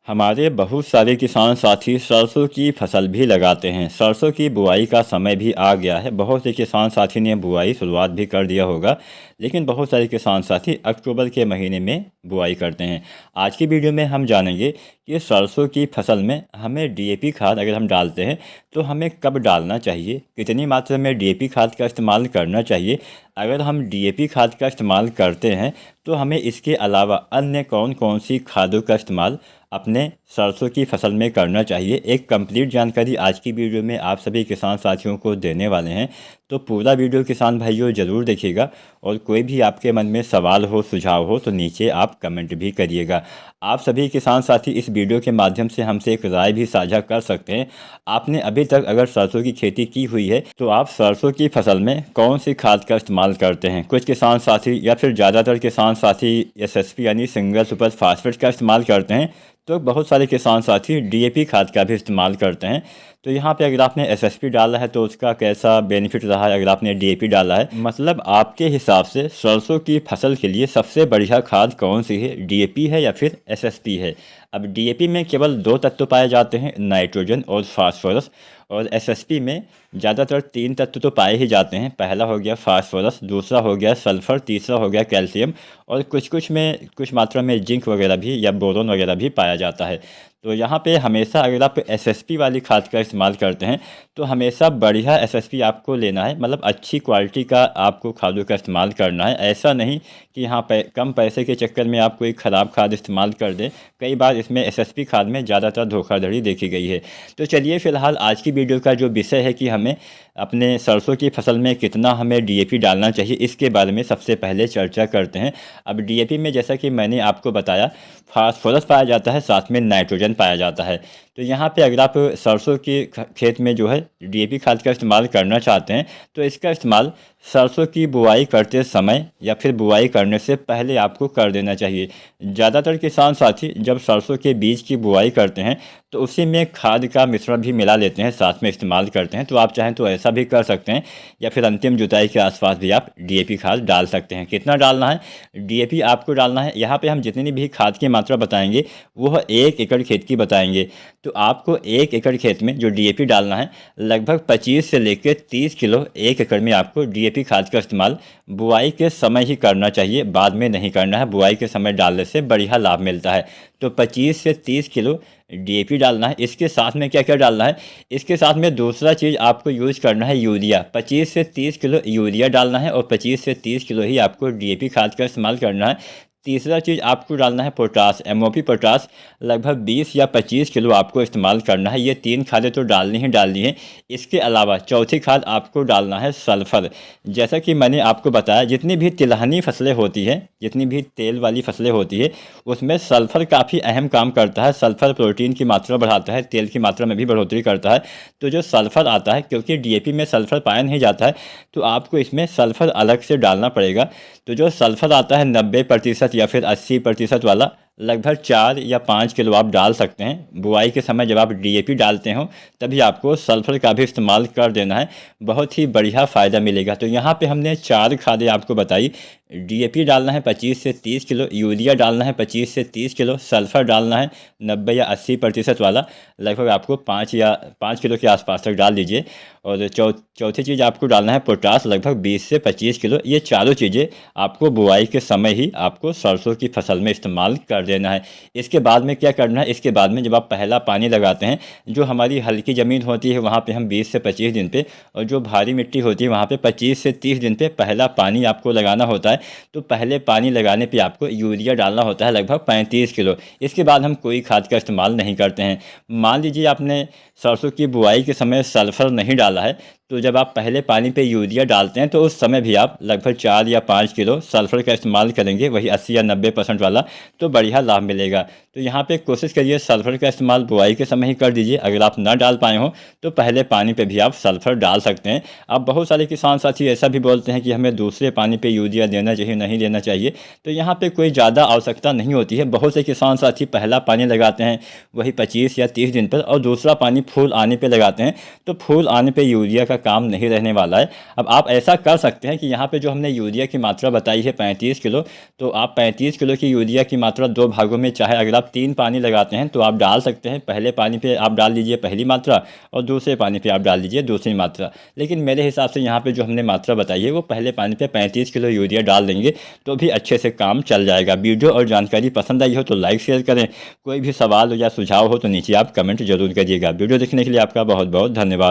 हमारे बहुत सारे किसान साथी सरसों की फसल भी लगाते हैं। सरसों की बुआई का समय भी आ गया है। बहुत से किसान साथी ने बुआई शुरुआत भी कर दिया होगा, लेकिन बहुत सारे किसान साथी अक्टूबर के महीने में बुआई करते हैं। आज की वीडियो में हम जानेंगे कि सरसों की फसल में हमें डीएपी खाद अगर हम डालते हैं तो हमें कब डालना चाहिए, कितनी मात्रा में डीएपी खाद का इस्तेमाल करना चाहिए। अगर हम डीएपी खाद का इस्तेमाल करते हैं तो हमें इसके अलावा अन्य कौन कौन सी खादों का इस्तेमाल अपने सरसों की फसल में करना चाहिए। एक कंप्लीट जानकारी आज की वीडियो में आप सभी किसान साथियों को देने वाले हैं, तो पूरा वीडियो किसान भाइयों ज़रूर देखिएगा। और कोई भी आपके मन में सवाल हो, सुझाव हो तो नीचे आप कमेंट भी करिएगा। आप सभी किसान साथी इस वीडियो के माध्यम से हमसे एक राय भी साझा कर सकते हैं। आपने अभी तक अगर सरसों की खेती की हुई है तो आप सरसों की फसल में कौन सी खाद का इस्तेमाल करते हैं। कुछ किसान साथी या फिर ज़्यादातर किसान साथी एसएसपी यानी सिंगल सुपर फास्फेट का इस्तेमाल करते हैं, तो बहुत सारे किसान साथी डीएपी खाद का भी इस्तेमाल करते हैं। तो यहाँ पे अगर आपने एसएसपी डाला है तो उसका कैसा बेनिफिट रहा है, अगर आपने डीएपी डाला है, मतलब आपके हिसाब से सरसों की फसल के लिए सबसे बढ़िया खाद कौन सी है, डीएपी है या फिर एसएसपी है। अब डीएपी में केवल दो तत्व पाए जाते हैं, नाइट्रोजन और फास्फोरस, और एसएसपी में ज़्यादातर तीन तत्व तो पाए ही जाते हैं। पहला हो गया फास्फोरस, दूसरा हो गया सल्फर, तीसरा हो गया कैल्शियम, और कुछ मात्रा में जिंक वगैरह भी या बोरोन वगैरह भी पाया जाता है। तो यहाँ पे हमेशा अगर आप एसएसपी वाली खाद का इस्तेमाल करते हैं तो हमेशा बढ़िया एसएसपी आपको लेना है, मतलब अच्छी क्वालिटी का आपको खादों का इस्तेमाल करना है। ऐसा नहीं कि यहाँ पे कम पैसे के चक्कर में आप कोई ख़राब खाद इस्तेमाल कर दें। कई बार इसमें एसएसपी खाद में ज़्यादातर धोखाधड़ी देखी गई है। तो चलिए फ़िलहाल आज की वीडियो का जो विषय है कि हमें अपने सरसों की फसल में कितना हमें डीएपी डालना चाहिए, इसके बारे में सबसे पहले चर्चा करते हैं। अब डीएपी में जैसा कि मैंने आपको बताया, फास्फोरस पाया जाता है, साथ में नाइट्रोजन पाया जाता है। तो यहाँ पे अगर आप सरसों के खेत में जो है डीएपी खाद का इस्तेमाल करना चाहते हैं तो इसका इस्तेमाल सरसों की बुआई करते समय या फिर बुआई करने से पहले आपको कर देना चाहिए। ज़्यादातर किसान साथी जब सरसों के बीज की बुआई करते हैं तो उसी में खाद का मिश्रण भी मिला लेते हैं, साथ में इस्तेमाल करते हैं। तो आप चाहें तो ऐसा भी कर सकते हैं, या फिर अंतिम जुताई के आसपास भी आप डीएपी खाद डाल सकते हैं। कितना डालना है डीएपी आपको डालना है, यहाँ पे हम जितनी भी खाद की मात्रा बताएंगे वो 1 एकड़ खेत की बताएंगे। तो आपको 1 एकड़ खेत में जो डीएपी डालना है लगभग 25 से लेकर 30 किलो 1 एकड़ में आपको डीएपी खाद का इस्तेमाल बुआई के समय ही करना चाहिए, बाद में नहीं करना है। बुआई के समय डालने से बढ़िया लाभ मिलता है। तो 25 से 30 किलो डीएपी डालना है। इसके साथ में क्या क्या डालना है, इसके साथ में दूसरा चीज़ आपको यूज़ करना है यूरिया। 25 से 30 किलो यूरिया डालना है और 25 से 30 किलो ही आपको डीएपी खाद का इस्तेमाल करना है। तीसरा चीज़ आपको डालना है पोटास, एमओपी पोटास, लगभग 20 या 25 किलो आपको इस्तेमाल करना है। ये 3 खादें तो डालनी ही डालनी है। इसके अलावा चौथी खाद आपको डालना है सल्फ़र। जैसा कि मैंने आपको बताया, जितनी भी तिलहनी फसलें होती हैं, जितनी भी तेल वाली फसलें होती है, उसमें सल्फ़र काफ़ी अहम काम करता है। सल्फ़र प्रोटीन की मात्रा बढ़ाता है, तेल की मात्रा में भी बढ़ोतरी करता है। तो जो सल्फ़र आता है, क्योंकि डीएपी में सल्फ़र पाया नहीं जाता है, तो आपको इसमें सल्फ़र अलग से डालना पड़ेगा। तो जो सल्फ़र आता है 90% या फिर 80% वाला, लगभग 4 या 5 किलो आप डाल सकते हैं। बुआई के समय जब आप डीएपी डालते हो तभी आपको सल्फ़र का भी इस्तेमाल कर देना है, बहुत ही बढ़िया फ़ायदा मिलेगा। तो यहाँ पे हमने 4 खादें आपको बताई। डीएपी डालना है 25 से 30 किलो, यूरिया डालना है 25 से 30 किलो, सल्फ़र डालना है 90 या 80% वाला, लगभग आपको 5 किलो के आसपास तक डाल दीजिए। और चौथी चीज़ आपको डालना है पोटास, लगभग 20 से 25 किलो। ये चारों चीज़ें आपको बुआई के समय ही आपको सरसों की फसल में इस्तेमाल कर देना है। इसके बाद में क्या करना है, इसके बाद में जब आप पहला पानी लगाते हैं, जो हमारी हल्की ज़मीन होती है वहाँ पे हम 20 से 25 दिन पे, और जो भारी मिट्टी होती है वहाँ पे 25 से 30 दिन पे पहला पानी आपको लगाना होता है। तो पहले पानी लगाने पे आपको यूरिया डालना होता है, लगभग 35 किलो। इसके बाद हम कोई खाद का इस्तेमाल नहीं करते हैं। मान लीजिए आपने सरसों की बुआई के समय सल्फ़र नहीं डाला है, तो जब आप पहले पानी पे यूरिया डालते हैं तो उस समय भी आप लगभग 4 या 5 किलो सल्फ़र का इस्तेमाल करेंगे, वही 80 या 90% वाला, तो बढ़िया लाभ मिलेगा। तो यहाँ पे कोशिश करिए सल्फ़र का इस्तेमाल बुआई के समय ही कर दीजिए। अगर आप ना डाल पाए हों तो पहले पानी पे भी आप सल्फ़र डाल सकते हैं। अब बहुत सारे किसान साथी ऐसा भी बोलते हैं कि हमें दूसरे पानी पे यूरिया देना चाहिए, नहीं देना चाहिए। तो यहाँ पे कोई ज़्यादा आवश्यकता नहीं होती है। बहुत से किसान साथी पहला पानी लगाते हैं वही 25 या 30 दिन पर, और दूसरा पानी फूल आने पर लगाते हैं। तो फूल आने पर यूरिया का काम नहीं रहने वाला है। अब आप ऐसा कर सकते हैं कि यहाँ पे जो हमने यूरिया की मात्रा बताई है 35 किलो, तो आप 35 किलो की यूरिया की मात्रा 2 भागों में, चाहे अगर आप 3 पानी लगाते हैं तो आप डाल सकते हैं। पहले पानी पे आप डाल दीजिए पहली मात्रा और दूसरे पानी पे आप डाल दीजिए दूसरी मात्रा। लेकिन मेरे हिसाब से यहाँ पे जो हमने मात्रा बताई है वो पहले पानी पे 35 किलो यूरिया डाल देंगे तो भी अच्छे से काम चल जाएगा। वीडियो और जानकारी पसंद आई हो तो लाइक शेयर करें। कोई भी सवाल या सुझाव हो तो नीचे आप कमेंट जरूर करिएगा। वीडियो देखने के लिए आपका बहुत बहुत धन्यवाद।